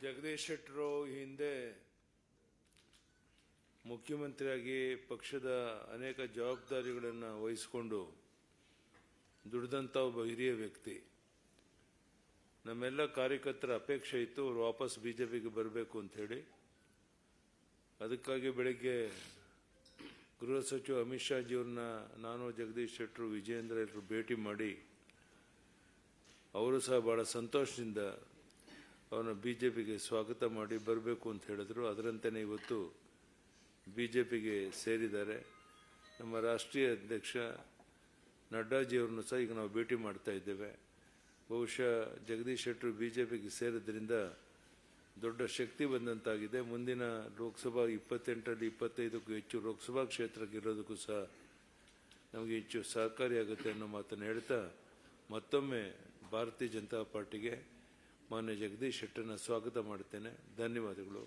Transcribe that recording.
ಜಗದೀಶ್ ಶೆಟ್ಟರು ಹಿಂದೆ ಮುಖ್ಯಮಂತ್ರಿಯಾಗಿ ಪಕ್ಷದ ಅನೇಕ ಜವಾಬ್ದಾರಿಗಳನ್ನು ವಹಿಸಿಕೊಂಡು ದುಡಿದಂಥ ಒಬ್ಬ ಹಿರಿಯ ವ್ಯಕ್ತಿ. ನಮ್ಮೆಲ್ಲ ಕಾರ್ಯಕರ್ತರ ಅಪೇಕ್ಷೆ ಇತ್ತು ಅವರು ವಾಪಸ್ ಬಿಜೆಪಿಗೆ ಬರಬೇಕು ಅಂತ ಹೇಳಿ. ಅದಕ್ಕಾಗಿ ಬೆಳಗ್ಗೆ ಗೃಹ ಸಚಿವ ಅಮಿತ್ ಶಾ ಜಿಯವ್ರನ್ನ ನಾನು ಜಗದೀಶ್ ಶೆಟ್ಟರು ವಿಜಯೇಂದ್ರ ಎಲ್ಲರೂ ಭೇಟಿ ಮಾಡಿ ಅವರು ಸಹ ಬಹಳ ಸಂತೋಷದಿಂದ ಅವರನ್ನು ಬಿಜೆಪಿಗೆ ಸ್ವಾಗತ ಮಾಡಿ ಬರಬೇಕು ಅಂತ ಹೇಳಿದ್ರು. ಅದರಂತೆಯೇ ಇವತ್ತು ಬಿಜೆಪಿಗೆ ಸೇರಿದ್ದಾರೆ. ನಮ್ಮ ರಾಷ್ಟ್ರೀಯ ಅಧ್ಯಕ್ಷ ನಡ್ಡಾಜಿಯವರನ್ನು ಸಹ ಈಗ ನಾವು ಭೇಟಿ ಮಾಡ್ತಾ ಇದ್ದೇವೆ. ಬಹುಶಃ ಜಗದೀಶ್ ಶೆಟ್ಟರು ಬಿಜೆಪಿಗೆ ಸೇರಿದ್ರಿಂದ ದೊಡ್ಡ ಶಕ್ತಿ ಬಂದಂತಾಗಿದೆ. ಮುಂದಿನ ಲೋಕಸಭಾ 28ರಲ್ಲಿ 25ಕ್ಕೂ ಹೆಚ್ಚು ಲೋಕಸಭಾ ಕ್ಷೇತ್ರಕ್ಕೆ ಇರೋದಕ್ಕೂ ಸಹ ನಮಗೆ ಹೆಚ್ಚು ಸಹಕಾರಿಯಾಗುತ್ತೆ ಅನ್ನೋ ಮಾತನ್ನು ಹೇಳ್ತಾ ಮತ್ತೊಮ್ಮೆ ಭಾರತೀಯ ಜನತಾ ಪಾರ್ಟಿಗೆ ಮಾನ್ಯ ಜಗದೀಶ್ ಶೆಟ್ಟರನ್ನ ಸ್ವಾಗತ ಮಾಡುತ್ತೇನೆ. ಧನ್ಯವಾದಗಳು.